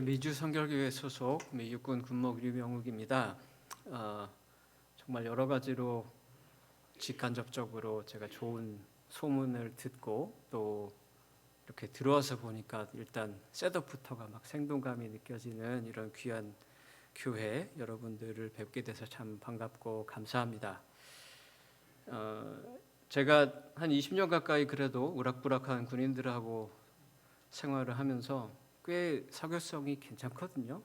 미주 선결교회 소속 미육군 군목 류명욱입니다. 정말 여러 가지로 직간접적으로 제가 좋은 소문을 듣고 또 이렇게 들어와서 보니까 일단 셋업부터가 막 생동감이 느껴지는 이런 귀한 교회 여러분들을 뵙게 돼서 참 반갑고 감사합니다. 제가 한 20년 가까이 그래도 우락부락한 군인들하고 생활을 하면서 꽤 사교성이 괜찮거든요.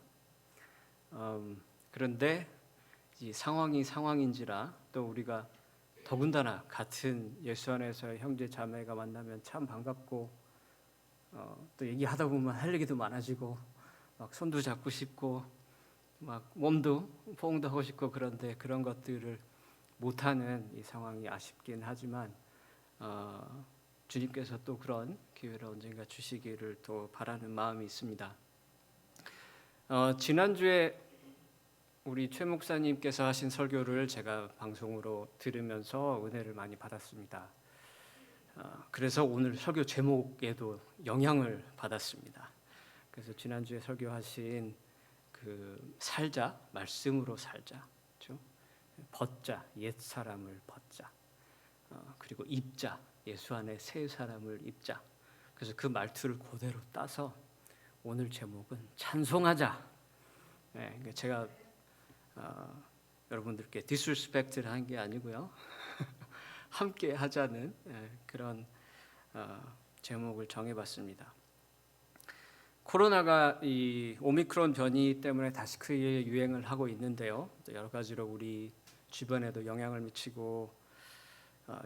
그런데 이 상황이 상황인지라 또 우리가 더군다나 같은 예수 안에서의 형제 자매가 만나면 참 반갑고 또 얘기하다 보면 할 얘기도 많아지고 막 손도 잡고 싶고 막 몸도 포옹도 하고 싶고 그런데 그런 것들을 못하는 이 상황이 아쉽긴 하지만 주님께서 또 그런 기회를 언젠가 주시기를 또 바라는 마음이 있습니다. 지난주에 우리 최 목사님께서 하신 설교를 제가 방송으로 들으면서 은혜를 많이 받았습니다. 그래서 오늘 설교 제목에도 영향을 받았습니다. 그래서 지난주에 설교하신 그 살자, 말씀으로 살자, 그렇죠? 벗자, 옛 사람을 벗자, 그리고 입자, 예수 안에 새 사람을 입자. 그래서 그 말투를 그대로 따서 오늘 제목은 찬송하자. 네, 제가 여러분들께 디스리스펙트를 한 게 아니고요. 함께 하자는 그런 제목을 정해봤습니다. 코로나가 이 오미크론 변이 때문에 다시 크게 유행을 하고 있는데요. 여러 가지로 우리 주변에도 영향을 미치고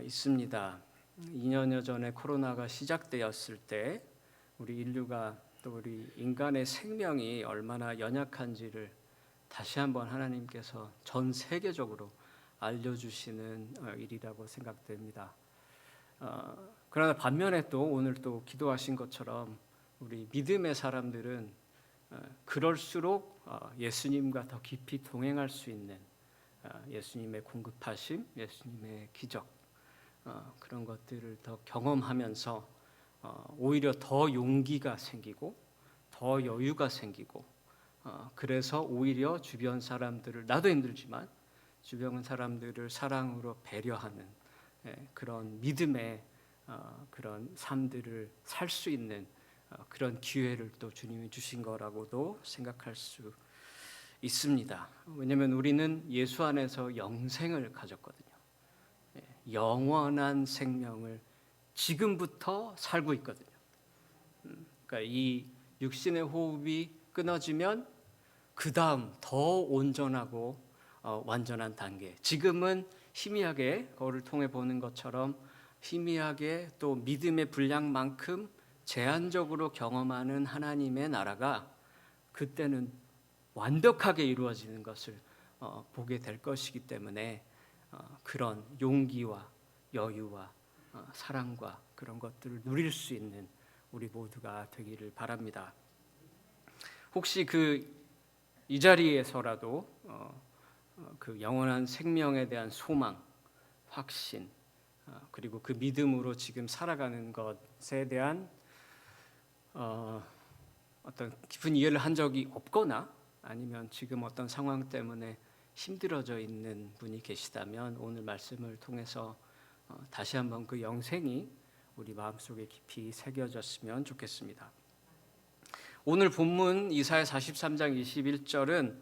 있습니다. 2년여 전에 코로나가 시작되었을 때 우리 인류가 또 우리 인간의 생명이 얼마나 연약한지를 다시 한번 하나님께서 전 세계적으로 알려주시는 일이라고 생각됩니다. 그러나 반면에 또 오늘 또 기도하신 것처럼 우리 믿음의 사람들은 그럴수록 예수님과 더 깊이 동행할 수 있는 예수님의 공급하심, 예수님의 기적 그런 것들을 더 경험하면서 오히려 더 용기가 생기고 더 여유가 생기고 그래서 오히려 주변 사람들을 나도 힘들지만 주변 사람들을 사랑으로 배려하는 그런 믿음의 그런 삶들을 살 수 있는 그런 기회를 또 주님이 주신 거라고도 생각할 수 있습니다. 왜냐하면 우리는 예수 안에서 영생을 가졌거든요. 영원한 생명을 지금부터 살고 있거든요. 그러니까 이 육신의 호흡이 끊어지면 그 다음 더 온전하고 완전한 단계. 지금은 희미하게 거울을 통해 보는 것처럼 희미하게 또 믿음의 분량만큼 제한적으로 경험하는 하나님의 나라가 그때는 완벽하게 이루어지는 것을 보게 될 것이기 때문에 그런 용기와 여유와 사랑과 그런 것들을 누릴 수 있는 우리 모두가 되기를 바랍니다. 혹시 이 자리에서라도 그 영원한 생명에 대한 소망, 확신, 그리고 그 믿음으로 지금 살아가는 것에 대한 어떤 깊은 이해를 한 적이 없거나 아니면 지금 어떤 상황 때문에 힘들어져 있는 분이 계시다면 오늘 말씀을 통해서 다시 한번 그 영생이 우리 마음속에 깊이 새겨졌으면 좋겠습니다. 오늘 본문 이사야 43장 21절은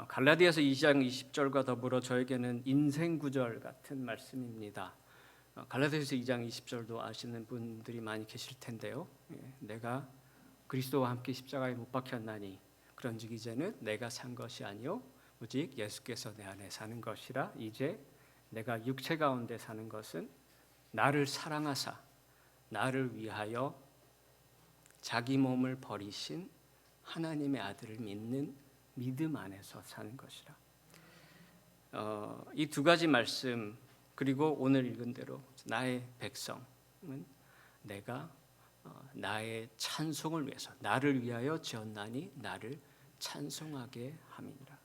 갈라디아서 2장 20절과 더불어 저에게는 인생 구절 같은 말씀입니다. 갈라디아서 2장 20절도 아시는 분들이 많이 계실 텐데요. 내가 그리스도와 함께 십자가에 못 박혔나니 그런즉 이제는 내가 산 것이 아니요 오직 예수께서 내 안에 사는 것이라. 이제 내가 육체 가운데 사는 것은 나를 사랑하사 나를 위하여 자기 몸을 버리신 하나님의 아들을 믿는 믿음 안에서 사는 것이라. 이 두 가지 말씀 그리고 오늘 읽은 대로 나의 백성은 내가 나의 찬송을 위해서 나를 위하여 지었나니 나를 찬송하게 함이니라.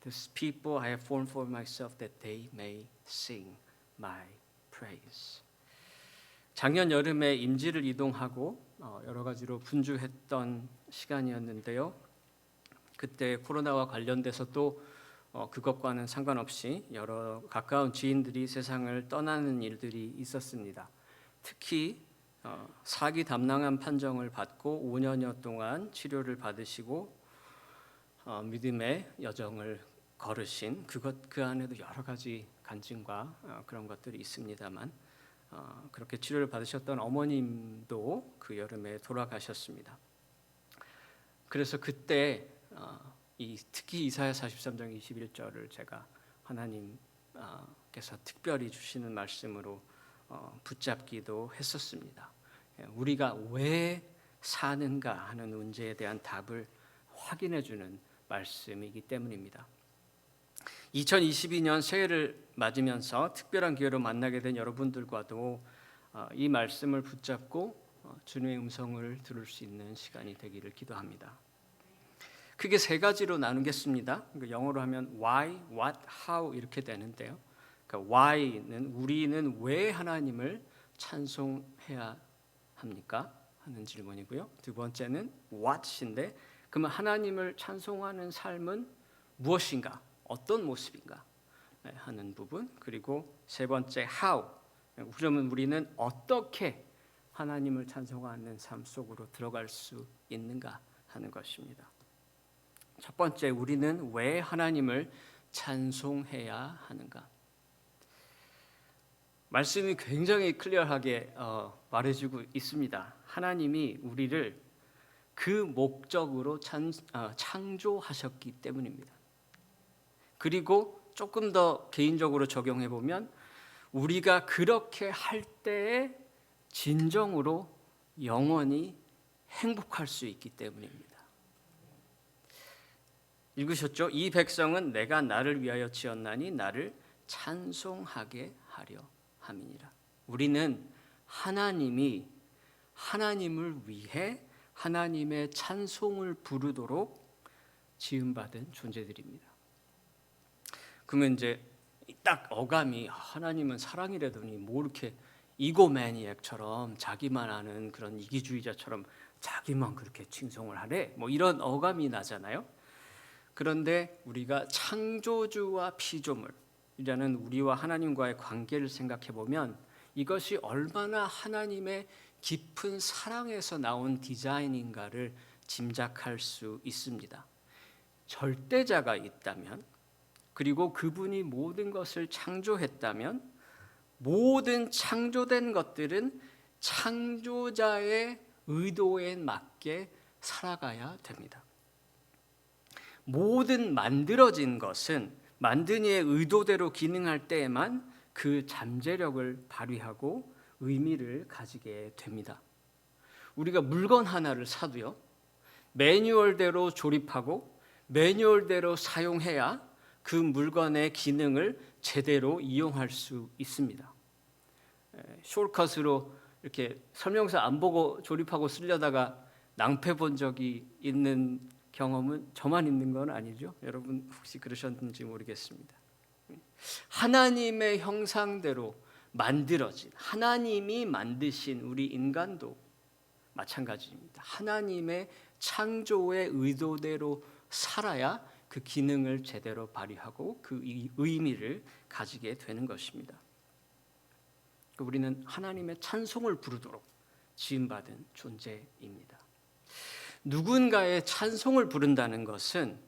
This people I have formed for myself that they may sing my praise. 작년 여름에 임지를 이동하고 여러 가지로 분주했던 시간이었는데요. 그때 코로나와 관련돼서 또 그것과는 상관없이 여러 가까운 지인들이 세상을 떠나는 일들이 있었습니다. 특히 사기 담낭암 판정을 받고 5년여 동안 치료를 받으시고 믿음의 여정을 걸으신 그 안에도 여러 가지 간증과 그런 것들이 있습니다만 그렇게 치료를 받으셨던 어머님도 그 여름에 돌아가셨습니다. 그래서 그때 특히 이사야 43장 21절을 제가 하나님께서 특별히 주시는 말씀으로 붙잡기도 했었습니다. 우리가 왜 사는가 하는 문제에 대한 답을 확인해 주는 말씀이기 때문입니다. 2022년 새해를 맞으면서 특별한 기회로 만나게 된 여러분들과도 이 말씀을 붙잡고 주님의 음성을 들을 수 있는 시간이 되기를 기도합니다. 크게 세 가지로 나누겠습니다. 영어로 하면 why, what, how 이렇게 되는데요. 그러니까 why는 우리는 왜 하나님을 찬송해야 합니까? 하는 질문이고요. 두 번째는 what인데 그러면 하나님을 찬송하는 삶은 무엇인가? 어떤 모습인가? 하는 부분. 그리고 세 번째 how. 그러면 우리는 어떻게 하나님을 찬송하는 삶 속으로 들어갈 수 있는가 하는 것입니다. 첫 번째, 우리는 왜 하나님을 찬송해야 하는가? 말씀이 굉장히 클리어하게 말해주고 있습니다. 하나님이 우리를 그 목적으로 창조하셨기 때문입니다. 그리고 조금 더 개인적으로 적용해 보면 우리가 그렇게 할 때에 진정으로 영원히 행복할 수 있기 때문입니다. 읽으셨죠? 이 백성은 내가 나를 위하여 지었나니 나를 찬송하게 하려 함이니라. 우리는 하나님이 하나님을 위해 하나님의 찬송을 부르도록 지음받은 존재들입니다. 그러면 이제 딱 어감이 하나님은 사랑이라더니 뭐 이렇게 이고매니악처럼 자기만 아는 그런 이기주의자처럼 자기만 그렇게 칭송을 하래? 뭐 이런 어감이 나잖아요. 그런데 우리가 창조주와 피조물이라는 우리와 하나님과의 관계를 생각해 보면 이것이 얼마나 하나님의 깊은 사랑에서 나온 디자인인가를 짐작할 수 있습니다. 절대자가 있다면, 그리고 그분이 모든 것을 창조했다면 모든 창조된 것들은 창조자의 의도에 맞게 살아가야 됩니다. 모든 만들어진 것은 만든 이의 의도대로 기능할 때에만 그 잠재력을 발휘하고 의미를 가지게 됩니다. 우리가 물건 하나를 사도요, 매뉴얼대로 조립하고 매뉴얼대로 사용해야 그 물건의 기능을 제대로 이용할 수 있습니다. 숄컷으로 이렇게 설명서 안 보고 조립하고 쓰려다가 낭패 본 적이 있는 경험은 저만 있는 건 아니죠? 여러분 혹시 그러셨는지 모르겠습니다. 하나님의 형상대로 만들어진, 하나님이 만드신 우리 인간도 마찬가지입니다. 하나님의 창조의 의도대로 살아야 그 기능을 제대로 발휘하고 그 의미를 가지게 되는 것입니다. 우리는 하나님의 찬송을 부르도록 지음받은 존재입니다. 누군가의 찬송을 부른다는 것은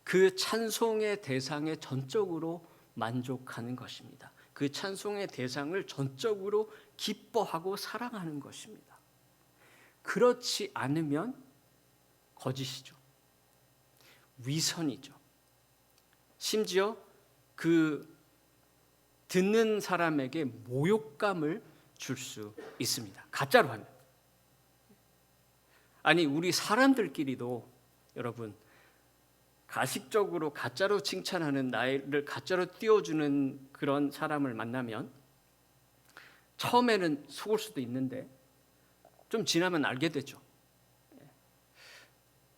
그 찬송의 대상에 전적으로 만족하는 것입니다. 그 찬송의 대상을 전적으로 기뻐하고 사랑하는 것입니다. 그렇지 않으면 거짓이죠. 위선이죠. 심지어 그 듣는 사람에게 모욕감을 줄 수 있습니다. 가짜로 하면. 아니, 우리 사람들끼리도 여러분 가식적으로 가짜로 칭찬하는, 나를 가짜로 띄워주는 그런 사람을 만나면 처음에는 속을 수도 있는데 좀 지나면 알게 되죠.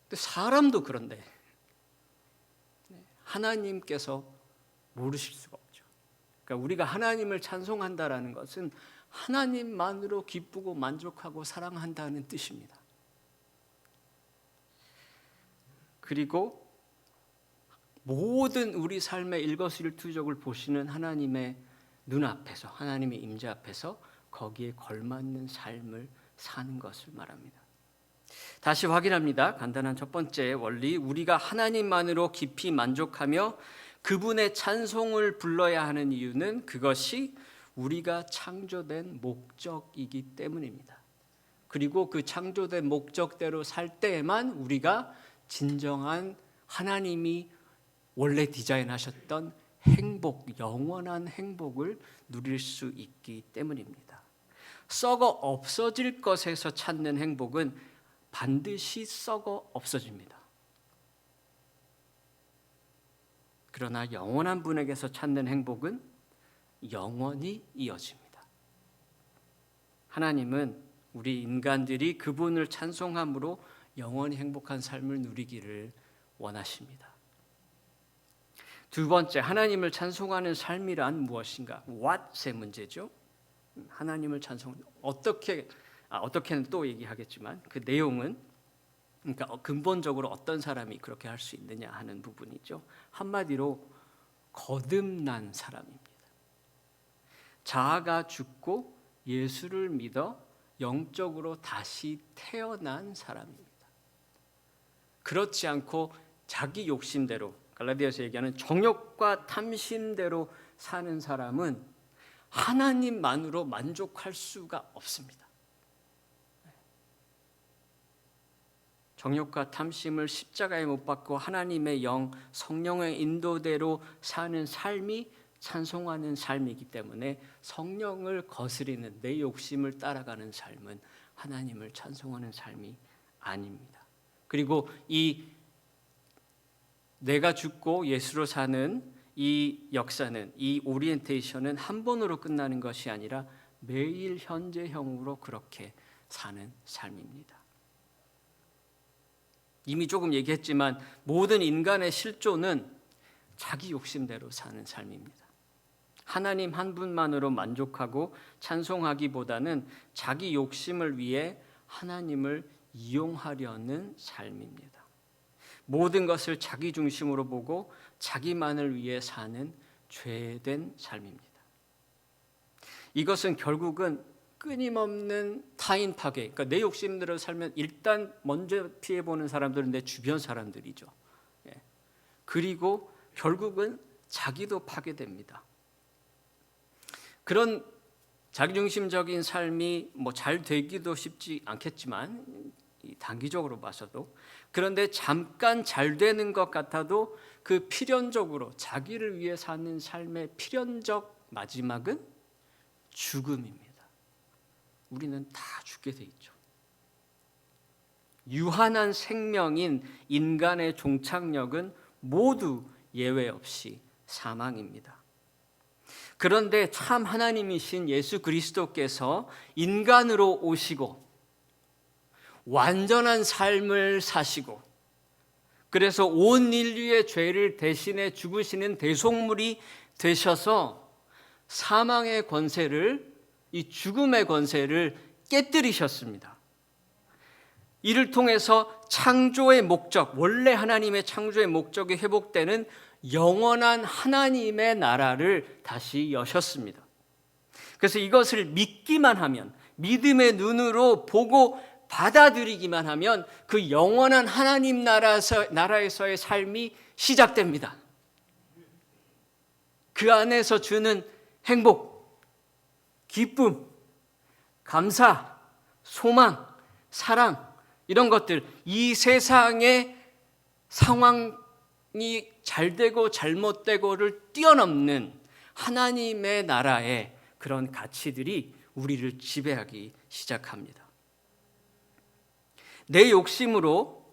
근데 사람도 그런데 하나님께서 모르실 수가 없죠. 그러니까 우리가 하나님을 찬송한다라는 것은 하나님만으로 기쁘고 만족하고 사랑한다는 뜻입니다. 그리고 모든 우리 삶의 일거수일투족을 보시는 하나님의 눈앞에서, 하나님의 임재 앞에서 거기에 걸맞는 삶을 사는 것을 말합니다. 다시 확인합니다. 간단한 첫 번째 원리, 우리가 하나님만으로 깊이 만족하며 그분의 찬송을 불러야 하는 이유는 그것이 우리가 창조된 목적이기 때문입니다. 그리고 그 창조된 목적대로 살 때에만 우리가 진정한 하나님이 원래 디자인하셨던 행복, 영원한 행복을 누릴 수 있기 때문입니다. 썩어 없어질 것에서 찾는 행복은 반드시 썩어 없어집니다. 그러나 영원한 분에게서 찾는 행복은 영원히 이어집니다. 하나님은 우리 인간들이 그분을 찬송함으로 영원히 행복한 삶을 누리기를 원하십니다. 두 번째, 하나님을 찬송하는 삶이란 무엇인가? What의 문제죠. 하나님을 어떻게는 또 얘기하겠지만 그 내용은, 그러니까 근본적으로 어떤 사람이 그렇게 할 수 있느냐 하는 부분이죠. 한마디로 거듭난 사람입니다. 자아가 죽고 예수를 믿어 영적으로 다시 태어난 사람입니다. 그렇지 않고 자기 욕심대로, 갈라디아서 얘기하는 정욕과 탐심대로 사는 사람은 하나님만으로 만족할 수가 없습니다. 정욕과 탐심을 십자가에 못 박고 하나님의 영, 성령의 인도대로 사는 삶이 찬송하는 삶이기 때문에 성령을 거스리는 내 욕심을 따라가는 삶은 하나님을 찬송하는 삶이 아닙니다. 그리고 이 내가 죽고 예수로 사는 이 역사는, 이 오리엔테이션은 한 번으로 끝나는 것이 아니라 매일 현재형으로 그렇게 사는 삶입니다. 이미 조금 얘기했지만 모든 인간의 실존은 자기 욕심대로 사는 삶입니다. 하나님 한 분만으로 만족하고 찬송하기보다는 자기 욕심을 위해 하나님을 이용하려는 삶입니다. 모든 것을 자기 중심으로 보고 자기만을 위해 사는 죄된 삶입니다. 이것은 결국은 끊임없는 타인 파괴, 그러니까 내 욕심대로 살면 일단 먼저 피해보는 사람들은 내 주변 사람들이죠. 그리고 결국은 자기도 파괴됩니다. 그런 자기중심적인 삶이 잘 되기도 쉽지 않겠지만 단기적으로 봐서도, 그런데 잠깐 잘 되는 것 같아도 그 필연적으로 자기를 위해 사는 삶의 필연적 마지막은 죽음입니다. 우리는 다 죽게 돼 있죠. 유한한 생명인 인간의 종착역은 모두 예외 없이 사망입니다. 그런데 참 하나님이신 예수 그리스도께서 인간으로 오시고 완전한 삶을 사시고, 그래서 온 인류의 죄를 대신해 죽으시는 대속물이 되셔서 사망의 권세를, 이 죽음의 권세를 깨뜨리셨습니다. 이를 통해서 창조의 목적, 원래 하나님의 창조의 목적이 회복되는 영원한 하나님의 나라를 다시 여셨습니다. 그래서 이것을 믿기만 하면, 믿음의 눈으로 보고 받아들이기만 하면 그 영원한 하나님 나라에서의 삶이 시작됩니다. 그 안에서 주는 행복, 기쁨, 감사, 소망, 사랑, 이런 것들, 이 세상의 상황이 잘 되고 잘못되고를 뛰어넘는 하나님의 나라의 그런 가치들이 우리를 지배하기 시작합니다. 내 욕심으로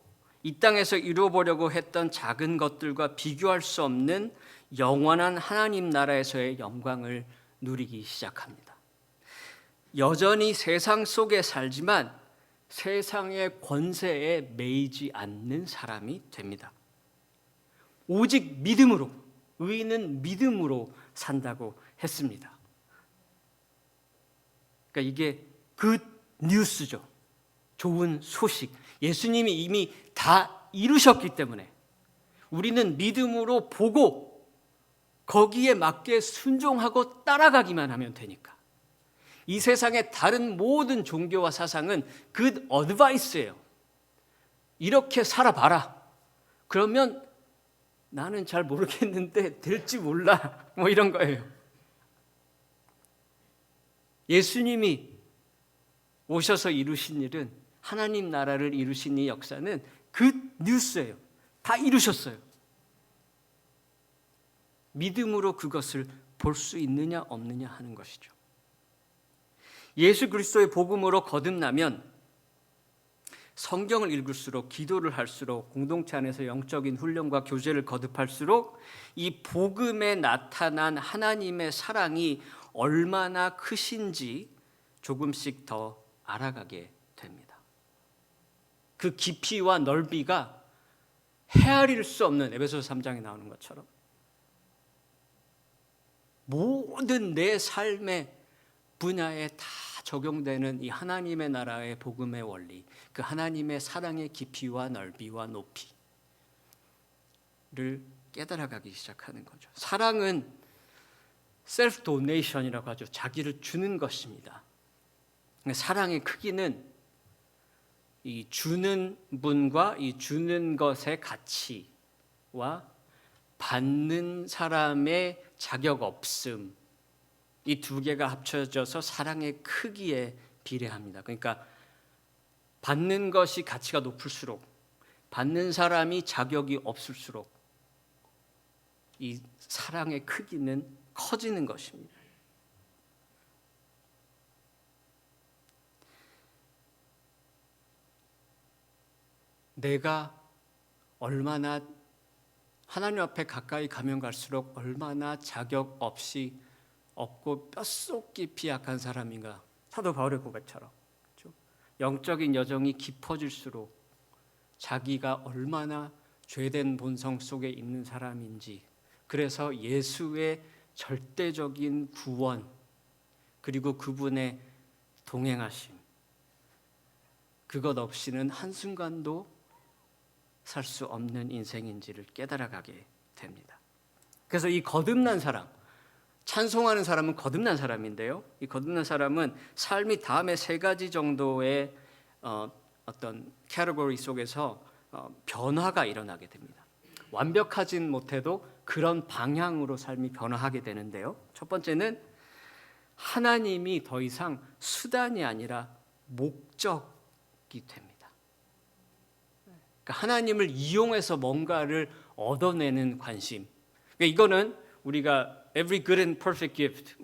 이 땅에서 이루어보려고 했던 작은 것들과 비교할 수 없는 영원한 하나님 나라에서의 영광을 누리기 시작합니다. 여전히 세상 속에 살지만 세상의 권세에 매이지 않는 사람이 됩니다. 오직 믿음으로, 의인은 믿음으로 산다고 했습니다. 그러니까 이게 굿 뉴스죠. 좋은 소식. 예수님이 이미 다 이루셨기 때문에 우리는 믿음으로 보고 거기에 맞게 순종하고 따라가기만 하면 되니까. 이 세상의 다른 모든 종교와 사상은 굿 어드바이스예요. 이렇게 살아봐라. 그러면 나는 잘 모르겠는데 될지 몰라. 뭐 이런 거예요. 예수님이 오셔서 이루신 일은, 하나님 나라를 이루신 이 역사는 굿 뉴스예요. 다 이루셨어요. 믿음으로 그것을 볼 수 있느냐 없느냐 하는 것이죠. 예수 그리스도의 복음으로 거듭나면 성경을 읽을수록, 기도를 할수록, 공동체 안에서 영적인 훈련과 교제를 거듭할수록 이 복음에 나타난 하나님의 사랑이 얼마나 크신지 조금씩 더 알아가게 됩니다. 그 깊이와 넓이가 헤아릴 수 없는, 에베소서 3장에 나오는 것처럼 모든 내 삶의 분야에 다 적용되는 이 하나님의 나라의 복음의 원리, 그 하나님의 사랑의 깊이와 넓이와 높이를 깨달아가기 시작하는 거죠. 사랑은 셀프 도네이션이라고 하죠. 자기를 주는 것입니다. 사랑의 크기는 이 주는 분과 이 주는 것의 가치와 받는 사람의 자격 없음, 이 두 개가 합쳐져서 사랑의 크기에 비례합니다. 그러니까 받는 것이 가치가 높을수록, 받는 사람이 자격이 없을수록 이 사랑의 크기는 커지는 것입니다. 내가 얼마나 하나님 앞에 가까이 가면 갈수록 얼마나 자격 없이 없고 뼛속 깊이 약한 사람인가. 사도 바울의 고백처럼, 그렇죠? 영적인 여정이 깊어질수록 자기가 얼마나 죄된 본성 속에 있는 사람인지, 그래서 예수의 절대적인 구원 그리고 그분의 동행하심, 그것 없이는 한순간도 살 수 없는 인생인지를 깨달아가게 됩니다. 그래서 이 거듭난 사람, 찬송하는 사람은 거듭난 사람인데요, 이 거듭난 사람은 삶이 다음에 세 가지 정도의 어떤 캐터고리 속에서 변화가 일어나게 됩니다. 완벽하진 못해도 그런 방향으로 삶이 변화하게 되는데요, 첫 번째는 하나님이 더 이상 수단이 아니라 목적이 됩니다. 그러니까 하나님을 이용해서 뭔가를 얻어내는 관심. 그러니까 이거는 우리가 every good and perfect gift,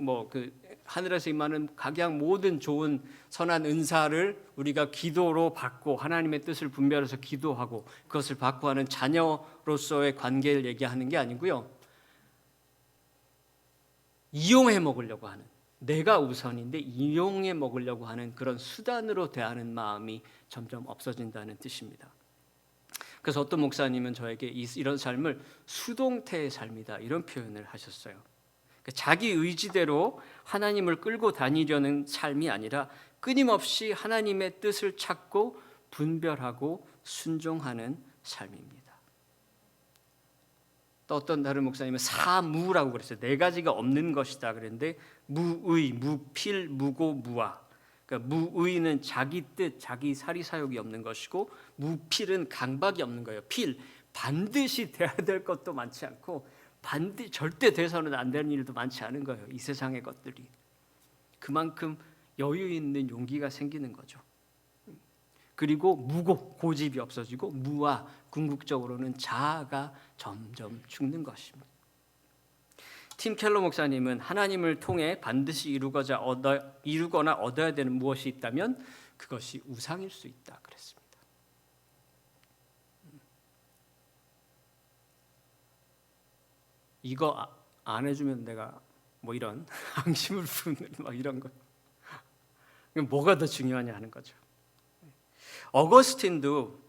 하늘에서 임하는 각양 모든 좋은 선한 은사를 우리가 기도로 받고 하나님의 뜻을 분별해서 기도하고 그것을 받고 하는 자녀로서의 관계를 얘기하는 게 아니고요, 이용해 먹으려고 하는, 내가 우선인데 이용해 먹으려고 하는 그런 수단으로 대하는 마음이 점점 없어진다는 뜻입니다. 그래서 어떤 목사님은 저에게 이런 삶을 수동태의 삶이다, 이런 표현을 하셨어요. 그러니까 자기 의지대로 하나님을 끌고 다니려는 삶이 아니라 끊임없이 하나님의 뜻을 찾고 분별하고 순종하는 삶입니다. 또 어떤 다른 목사님은 사무라고 그랬어요. 네 가지가 없는 것이다 그랬는데, 무의, 무필, 무고, 무아. 그러니까 무의는 자기 뜻, 자기 사리사욕이 없는 것이고, 무필은 강박이 없는 거예요. 필, 반드시 돼야 될 것도 많지 않고 절대 돼서는 안 되는 일도 많지 않은 거예요. 이 세상의 것들이. 그만큼 여유 있는 용기가 생기는 거죠. 그리고 무고, 고집이 없어지고, 무아, 궁극적으로는 자아가 점점 죽는 것입니다. 팀 켈러 목사님은 하나님을 통해 반드시 이루거나 얻어야 되는 무엇이 있다면 그것이 우상일 수 있다 그랬습니다. 이거 안 해주면 내가 이런 앙심을 부는 이런 거, 뭐가 더 중요하냐 하는 거죠. 어거스틴도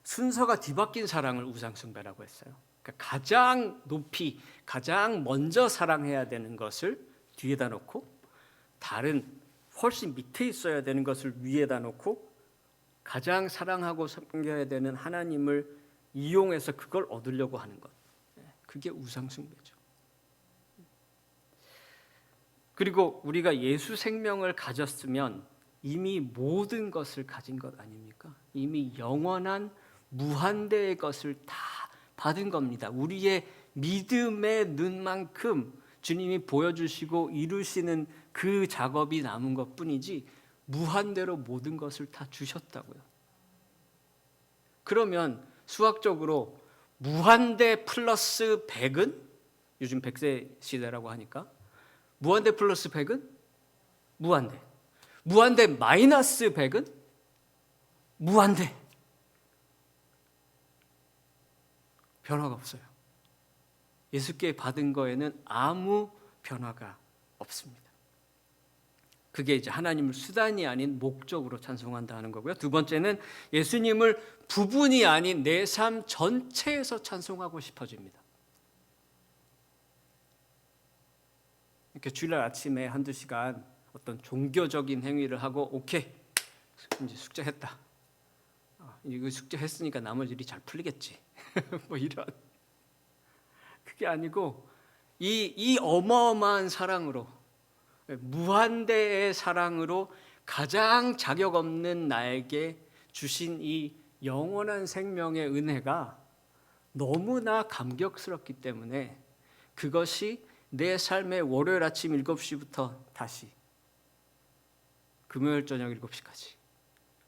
순서가 뒤바뀐 사랑을 우상숭배라고 했어요. 그러니까 가장 높이, 가장 먼저 사랑해야 되는 것을 뒤에다 놓고 다른 훨씬 밑에 있어야 되는 것을 위에다 놓고 가장 사랑하고 섬겨야 되는 하나님을 이용해서 그걸 얻으려고 하는 것, 그게 우상숭배죠. 그리고 우리가 예수 생명을 가졌으면 이미 모든 것을 가진 것 아닙니까? 이미 영원한 무한대의 것을 다 받은 겁니다. 우리의 믿음의 눈만큼 주님이 보여주시고 이루시는 그 작업이 남은 것뿐이지 무한대로 모든 것을 다 주셨다고요. 그러면 수학적으로 무한대 플러스 100은, 요즘 100세 시대라고 하니까, 무한대 플러스 100은 무한대, 무한대 마이너스 100은 무한대. 변화가 없어요. 예수께 받은 거에는 아무 변화가 없습니다. 그게 이제 하나님을 수단이 아닌 목적으로 찬송한다 하는 거고요. 두 번째는 예수님을 부분이 아닌 내 삶 전체에서 찬송하고 싶어집니다. 이렇게 주일날 아침에 한두 시간 어떤 종교적인 행위를 하고 오케이, 이제 숙제했다. 이거 숙제했으니까 나머지 일이 잘 풀리겠지. 뭐 이런. 그게 아니고 이 어마어마한 사랑으로, 무한대의 사랑으로 가장 자격 없는 나에게 주신 이 영원한 생명의 은혜가 너무나 감격스럽기 때문에 그것이 내 삶의 월요일 아침 7시부터 다시 금요일 저녁 7시까지,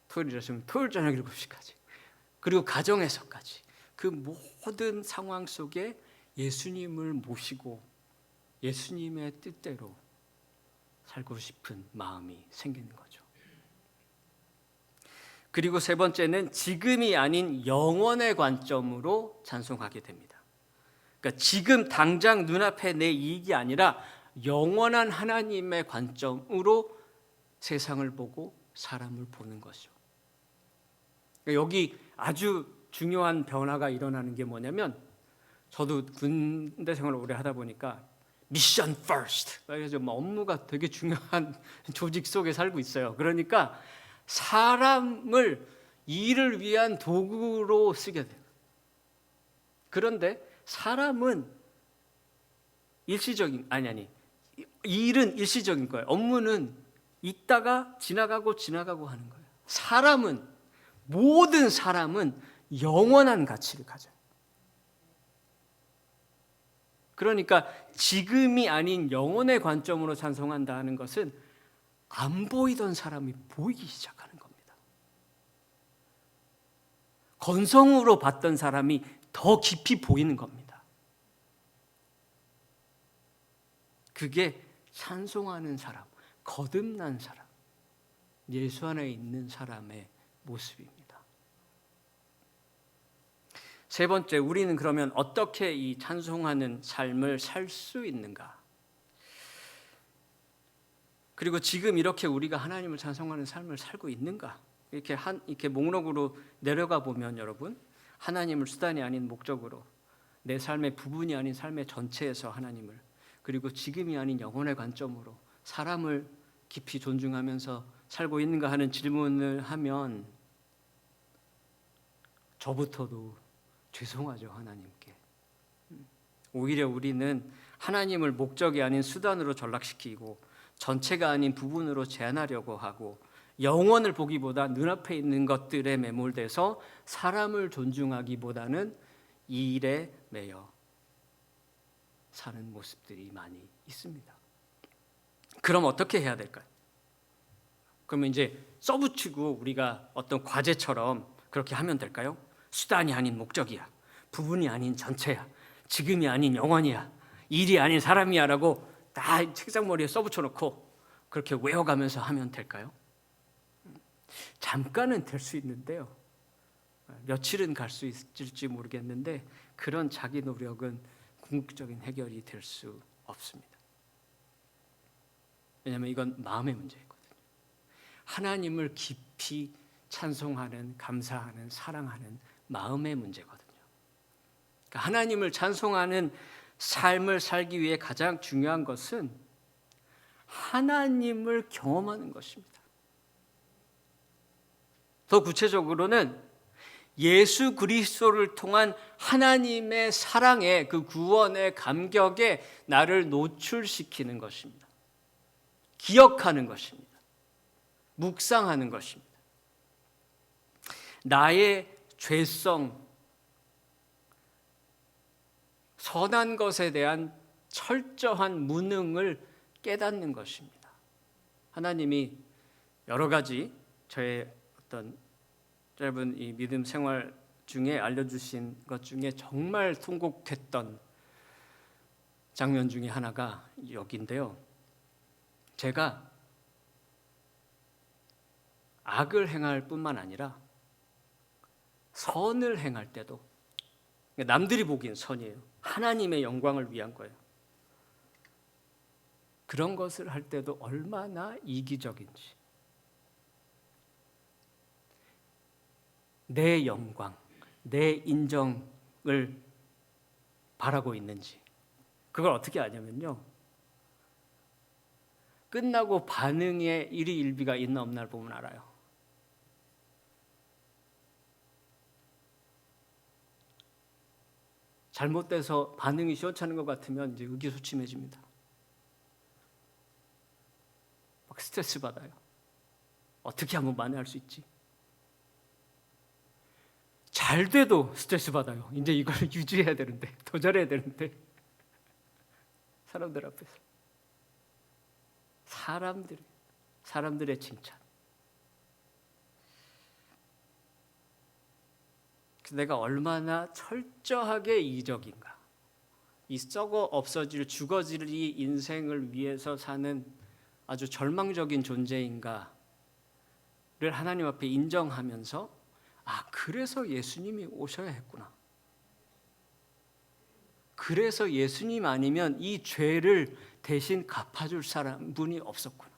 토요일이라면 토요일 저녁 7시까지, 그리고 가정에서까지 그 모든 상황 속에 예수님을 모시고 예수님의 뜻대로 살고 싶은 마음이 생기는 거죠. 그리고 세 번째는 지금이 아닌 영원의 관점으로 찬송하게 됩니다. 그러니까 지금 당장 눈앞에 내 이익이 아니라 영원한 하나님의 관점으로 세상을 보고 사람을 보는 것이죠. 그러니까 여기 아주 중요한 변화가 일어나는 게 뭐냐면, 저도 군대 생활을 오래 하다 보니까 미션 퍼스트, 그래서 업무가 되게 중요한 조직 속에 살고 있어요. 그러니까 사람을 일을 위한 도구로 쓰게 돼요. 그런데 사람은 일시적인, 일은 일시적인 거예요. 업무는 있다가 지나가고 하는 거예요. 모든 사람은 영원한 가치를 가져요. 그러니까 지금이 아닌 영원의 관점으로 찬송한다 하는 것은 안 보이던 사람이 보이기 시작하는 겁니다. 건성으로 봤던 사람이 더 깊이 보이는 겁니다. 그게 찬송하는 사람, 거듭난 사람, 예수 안에 있는 사람의 모습입니다. 세 번째, 우리는 그러면 어떻게 이 찬송하는 삶을 살 수 있는가? 그리고 지금 이렇게 우리가 하나님을 찬송하는 삶을 살고 있는가? 이렇게 목록으로 내려가 보면, 여러분, 하나님을 수단이 아닌 목적으로, 내 삶의 부분이 아닌 삶의 전체에서 하나님을, 그리고 지금이 아닌 영혼의 관점으로 사람을 깊이 존중하면서 살고 있는가 하는 질문을 하면 저부터도 죄송하죠, 하나님께. 오히려 우리는 하나님을 목적이 아닌 수단으로 전락시키고 전체가 아닌 부분으로 제한하려고 하고 영원을 보기보다 눈앞에 있는 것들에 매몰돼서 사람을 존중하기보다는 이 일에 매여 사는 모습들이 많이 있습니다. 그럼 어떻게 해야 될까요? 그러면 이제 써붙이고 우리가 어떤 과제처럼 그렇게 하면 될까요? 수단이 아닌 목적이야, 부분이 아닌 전체야, 지금이 아닌 영원이야, 일이 아닌 사람이야 라고 다 책상머리에 써붙여놓고 그렇게 외워가면서 하면 될까요? 잠깐은 될 수 있는데요, 며칠은 갈 수 있을지 모르겠는데 그런 자기 노력은 궁극적인 해결이 될 수 없습니다. 왜냐하면 이건 마음의 문제거든요. 하나님을 깊이 찬송하는, 감사하는, 사랑하는 마음의 문제거든요. 그러니까 하나님을 찬송하는 삶을 살기 위해 가장 중요한 것은 하나님을 경험하는 것입니다. 더 구체적으로는 예수 그리스도를 통한 하나님의 사랑에, 그 구원의 감격에 나를 노출시키는 것입니다. 기억하는 것입니다. 묵상하는 것입니다. 나의 죄성, 선한 것에 대한 철저한 무능을 깨닫는 것입니다. 하나님이 여러 가지 저의 어떤 짧은 이 믿음 생활 중에 알려주신 것 중에 정말 통곡했던 장면 중에 하나가 여기인데요. 제가 악을 행할 뿐만 아니라 선을 행할 때도, 남들이 보기엔 선이에요. 하나님의 영광을 위한 거예요. 그런 것을 할 때도 얼마나 이기적인지, 내 영광, 내 인정을 바라고 있는지, 그걸 어떻게 아냐면요, 끝나고 반응에 일희일비가 있나 없나를 보면 알아요. 잘못돼서 반응이 시원찮은 것 같으면 이제 의기소침해집니다. 막 스트레스 받아요. 어떻게 하면 만회할 수 있지? 잘 돼도 스트레스 받아요. 이제 이걸 유지해야 되는데, 더 잘해야 되는데. 사람들 앞에서. 사람들의 칭찬. 내가 얼마나 철저하게 이기적인가. 이 썩어 없어질, 죽어질 이 인생을 위해서 사는 아주 절망적인 존재인가를 하나님 앞에 인정하면서, 그래서 예수님이 오셔야 했구나. 그래서 예수님 아니면 이 죄를 대신 갚아줄 분이 없었구나.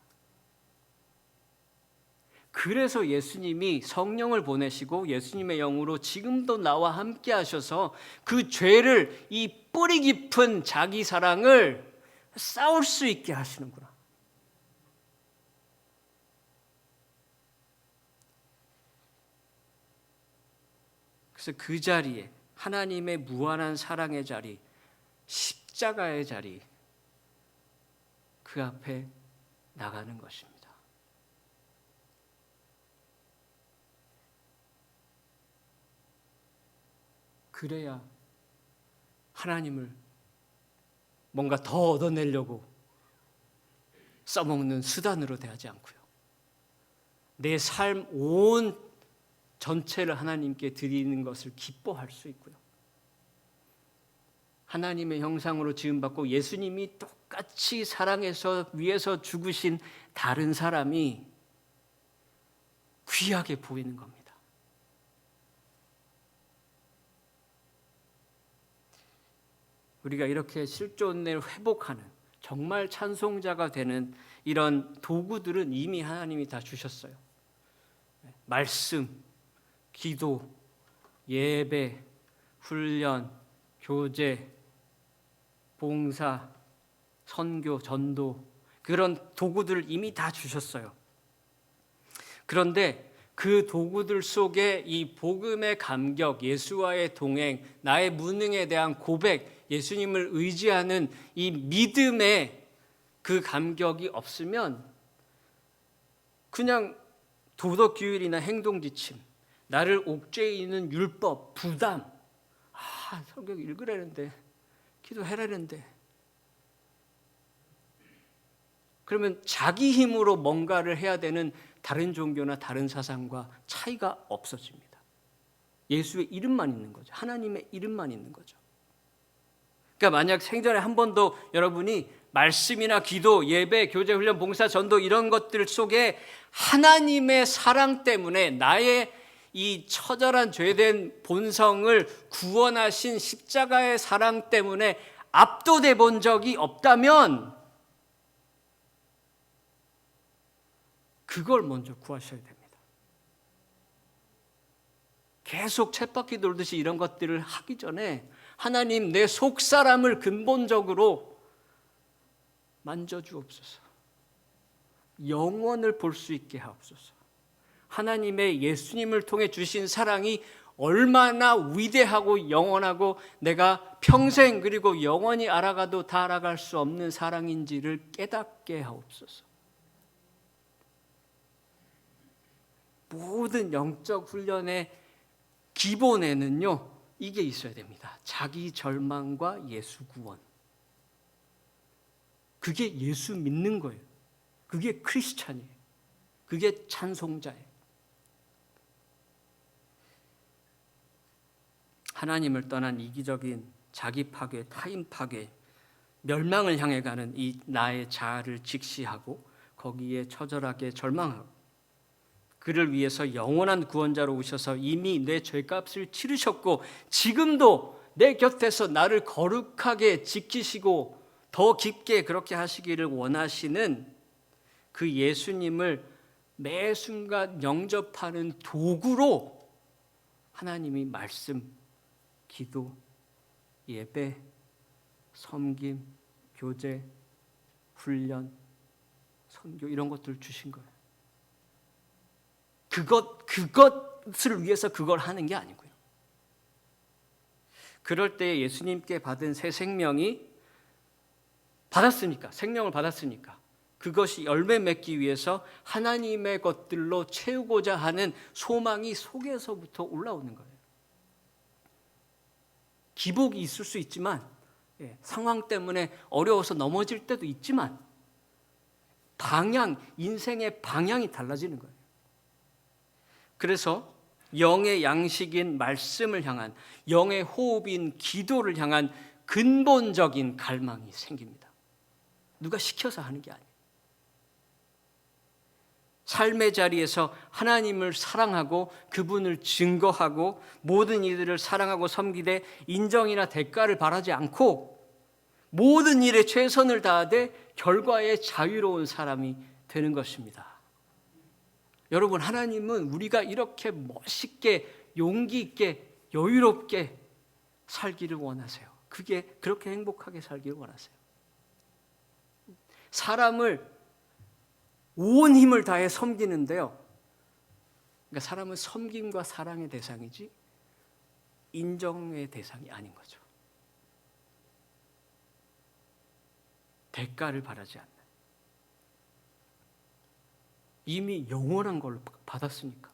그래서 예수님이 성령을 보내시고 예수님의 영으로 지금도 나와 함께 하셔서 그 죄를, 이 뿌리 깊은 자기 사랑을 싸울 수 있게 하시는구나. 그래서 그 자리에, 하나님의 무한한 사랑의 자리, 십자가의 자리, 그 앞에 나가는 것입니다. 그래야 하나님을 뭔가 더 얻어내려고 써먹는 수단으로 대하지 않고요, 내 삶 온 전체를 하나님께 드리는 것을 기뻐할 수 있고요, 하나님의 형상으로 지음받고 예수님이 똑같이 사랑해서 위해서 죽으신 다른 사람이 귀하게 보이는 겁니다. 우리가 이렇게 실존을 회복하는, 정말 찬송자가 되는 이런 도구들은 이미 하나님이 다 주셨어요. 말씀, 기도, 예배, 훈련, 교제, 봉사, 선교, 전도, 그런 도구들을 이미 다 주셨어요. 그런데 그 도구들 속에 이 복음의 감격, 예수와의 동행, 나의 무능에 대한 고백, 예수님을 의지하는 이 믿음의 그 감격이 없으면 그냥 도덕규율이나 행동지침, 나를 옥죄이는 율법, 부담, 성경 읽으라는데, 기도해라는데, 그러면 자기 힘으로 뭔가를 해야 되는 다른 종교나 다른 사상과 차이가 없어집니다. 예수의 이름만 있는 거죠. 하나님의 이름만 있는 거죠. 그러니까 만약 생전에 한 번도 여러분이 말씀이나 기도, 예배, 교제, 훈련, 봉사, 전도 이런 것들 속에 하나님의 사랑 때문에 나의 이 처절한 죄된 본성을 구원하신 십자가의 사랑 때문에 압도돼 본 적이 없다면 그걸 먼저 구하셔야 됩니다. 계속 쳇바퀴 돌듯이 이런 것들을 하기 전에 하나님, 내 속사람을 근본적으로 만져주옵소서. 영원을 볼 수 있게 하옵소서. 하나님의 예수님을 통해 주신 사랑이 얼마나 위대하고 영원하고 내가 평생 그리고 영원히 알아가도 다 알아갈 수 없는 사랑인지를 깨닫게 하옵소서. 모든 영적 훈련의 기본에는요, 이게 있어야 됩니다. 자기 절망과 예수 구원. 그게 예수 믿는 거예요. 그게 크리스찬이에요. 그게 찬송자예요. 하나님을 떠난 이기적인 자기 파괴, 타인 파괴, 멸망을 향해 가는 이 나의 자아를 직시하고 거기에 처절하게 절망하고 그를 위해서 영원한 구원자로 오셔서 이미 내 죄값을 치르셨고 지금도 내 곁에서 나를 거룩하게 지키시고 더 깊게 그렇게 하시기를 원하시는 그 예수님을 매 순간 영접하는 도구로 하나님이 말씀, 기도, 예배, 섬김, 교제, 훈련, 선교 이런 것들을 주신 거예요. 그것을 위해서 그걸 하는 게 아니고요. 그럴 때 예수님께 받은 새 생명이 받았으니까, 생명을 받았으니까 그것이 열매 맺기 위해서 하나님의 것들로 채우고자 하는 소망이 속에서부터 올라오는 거예요. 기복이 있을 수 있지만 상황 때문에 어려워서 넘어질 때도 있지만 인생의 방향이 달라지는 거예요. 그래서 영의 양식인 말씀을 향한, 영의 호흡인 기도를 향한 근본적인 갈망이 생깁니다. 누가 시켜서 하는 게 아니에요. 삶의 자리에서 하나님을 사랑하고 그분을 증거하고 모든 이들을 사랑하고 섬기되 인정이나 대가를 바라지 않고 모든 일에 최선을 다하되 결과에 자유로운 사람이 되는 것입니다. 여러분, 하나님은 우리가 이렇게 멋있게 용기 있게 여유롭게 살기를 원하세요. 그렇게 행복하게 살기를 원하세요. 사람을 온 힘을 다해 섬기는데요. 그러니까 사람은 섬김과 사랑의 대상이지 인정의 대상이 아닌 거죠. 대가를 바라지 않는. 이미 영원한 걸 받았으니까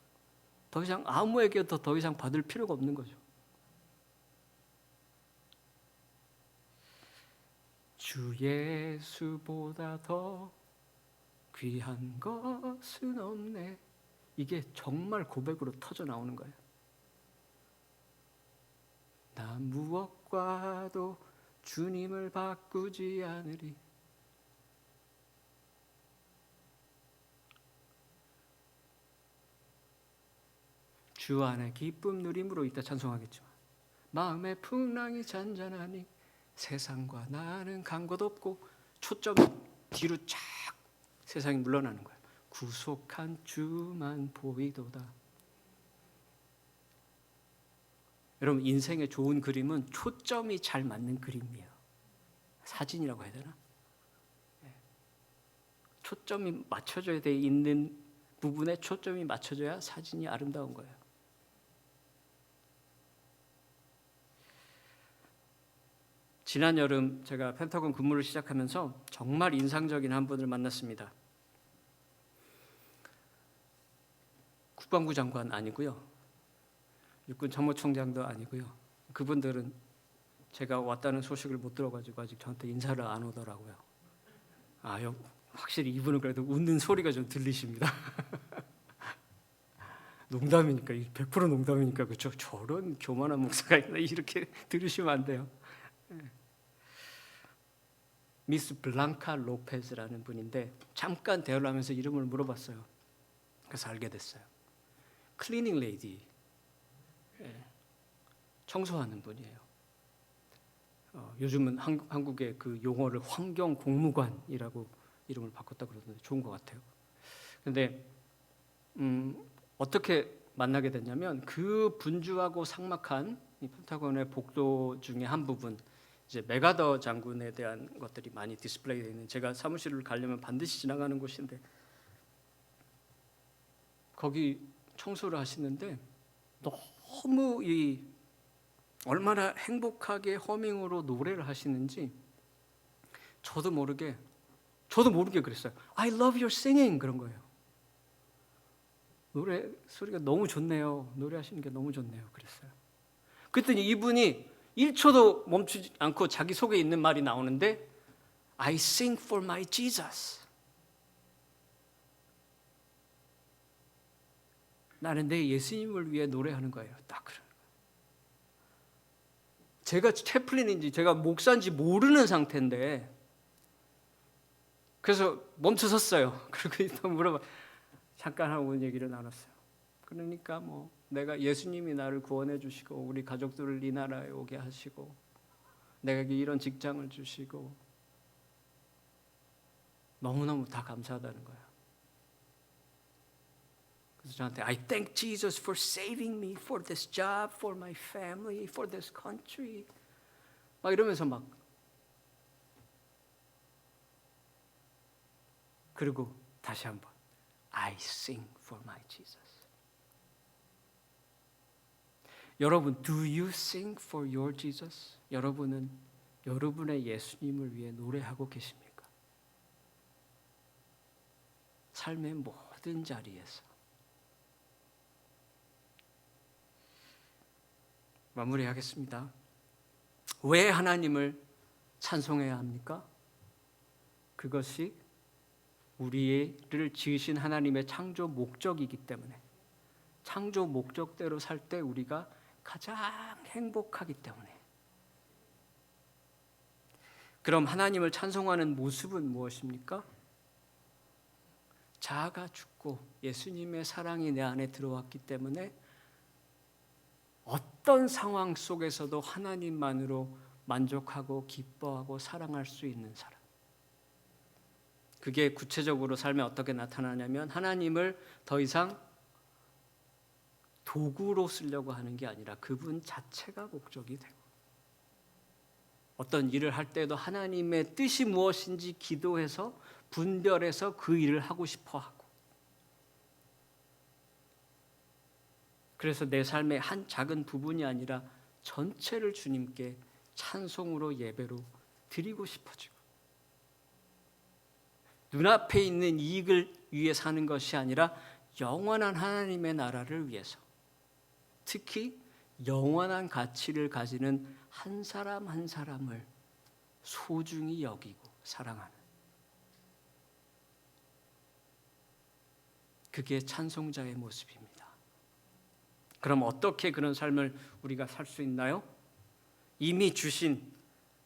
더 이상 아무에게도 더 이상 받을 필요가 없는 거죠. 주 예수보다 더 귀한 것은 없네. 이게 정말 고백으로 터져 나오는 거예요. 나 무엇과도 주님을 바꾸지 않으리. 주 안에 기쁨 누림으로 이따 찬송하겠지만 마음의 풍랑이 잔잔하니 세상과 나는 간 것 없고 초점이 뒤로 쫙 세상이 물러나는 거예요. 구속한 주만 보이도다. 여러분, 인생의 좋은 그림은 초점이 잘 맞는 그림이에요. 사진이라고 해야 되나? 초점이 맞춰져야 돼 있는 부분에 초점이 맞춰져야 사진이 아름다운 거예요. 지난 여름 제가 펜타곤 근무를 시작하면서 정말 인상적인 한 분을 만났습니다. 국방부 장관 아니고요. 육군 참모총장도 아니고요. 그분들은 제가 왔다는 소식을 못 들어가지고 아직 저한테 인사를 안 오더라고요. 확실히 이분은 그래도 웃는 소리가 좀 들리십니다. 농담이니까, 100% 농담이니까 그렇죠. 저런 교만한 목사가 있나 이렇게 들으시면 안 돼요. 미스 블랑카 로페즈라는 분인데 잠깐 대화를 하면서 이름을 물어봤어요. 그래서 알게 됐어요. 클리닝 레이디, 청소하는 분이에요. 요즘은 한국의 그 용어를 환경 공무관이라고 이름을 바꿨다 그러던데 좋은 것 같아요. 근데 어떻게 만나게 됐냐면 그 분주하고 삭막한 이 펜타곤의 복도 중에 한 부분, 이제 메가더 장군에 대한 것들이 많이 디스플레이되어 있는, 제가 사무실을 가려면 반드시 지나가는 곳인데 거기 청소를 하시는데 너무 얼마나 행복하게 허밍으로 노래를 하시는지 저도 모르게 그랬어요. I love your singing 그런 거예요. 노래 소리가 너무 좋네요. 노래하시는 게 너무 좋네요. 그랬어요. 그랬더니 이분이 1초도 멈추지 않고 자기 속에 있는 말이 나오는데 I sing for my Jesus. 나는 내 예수님을 위해 노래하는 거예요. 딱 그런 거예요. 제가 채플린인지 제가 목사인지 모르는 상태인데 그래서 멈춰 섰어요. 그리고 또 물어봐. 잠깐 하고 얘기를 나눴어요. 그러니까 뭐 내가 예수님이 나를 구원해 주시고 우리 가족들을 이 나라에 오게 하시고 내가 이런 직장을 주시고 너무너무 다 감사하다는 거예요. 그래서 저한테 I thank Jesus for saving me, for this job, for my family, for this country. 막 이러면서 막 그리고 다시 한번 I sing for my Jesus. 여러분, do you sing for your Jesus? 여러분은 여러분의 예수님을 위해 노래하고 계십니까? 삶의 모든 자리에서. 마무리하겠습니다. 왜 하나님을 찬송해야 합니까? 그것이 우리를 지으신 하나님의 창조 목적이기 때문에, 창조 목적대로 살 때 우리가 가장 행복하기 때문에. 그럼 하나님을 찬송하는 모습은 무엇입니까? 자아가 죽고 예수님의 사랑이 내 안에 들어왔기 때문에 어떤 상황 속에서도 하나님만으로 만족하고 기뻐하고 사랑할 수 있는 사람. 그게 구체적으로 삶에 어떻게 나타나냐면 하나님을 더 이상 도구로 쓰려고 하는 게 아니라 그분 자체가 목적이 되고, 어떤 일을 할 때도 하나님의 뜻이 무엇인지 기도해서 분별해서 그 일을 하고 싶어 하고, 그래서 내 삶의 한 작은 부분이 아니라 전체를 주님께 찬송으로 예배로 드리고 싶어지고, 눈앞에 있는 이익을 위해 사는 것이 아니라 영원한 하나님의 나라를 위해서, 특히 영원한 가치를 가지는 한 사람 한 사람을 소중히 여기고 사랑하는, 그게 찬송자의 모습입니다. 그럼 어떻게 그런 삶을 우리가 살 수 있나요? 이미 주신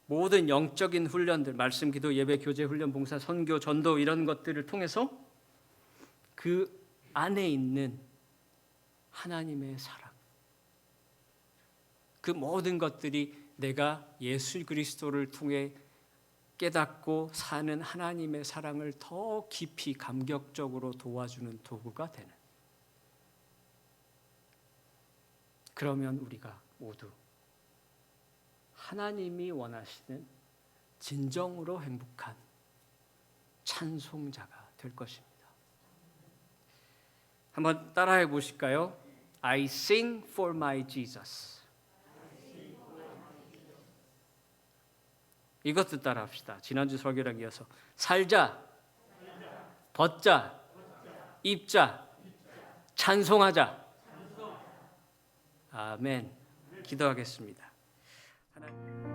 모든 영적인 훈련들, 말씀, 기도, 예배, 교제, 훈련, 봉사, 선교, 전도 이런 것들을 통해서 그 안에 있는 하나님의 사랑, 그 모든 것들이 내가 예수 그리스도를 통해 깨닫고 사는 하나님의 사랑을 더 깊이 감격적으로 도와주는 도구가 되는, 그러면 우리가 모두 하나님이 원하시는 진정으로 행복한 찬송자가 될 것입니다. 한번 따라해 보실까요? I sing for my Jesus. 이것도 따라합시다. 지난주 설교랑 이어서 살자, 벗자, 입자, 찬송하자. 아멘. 기도하겠습니다. 하나님.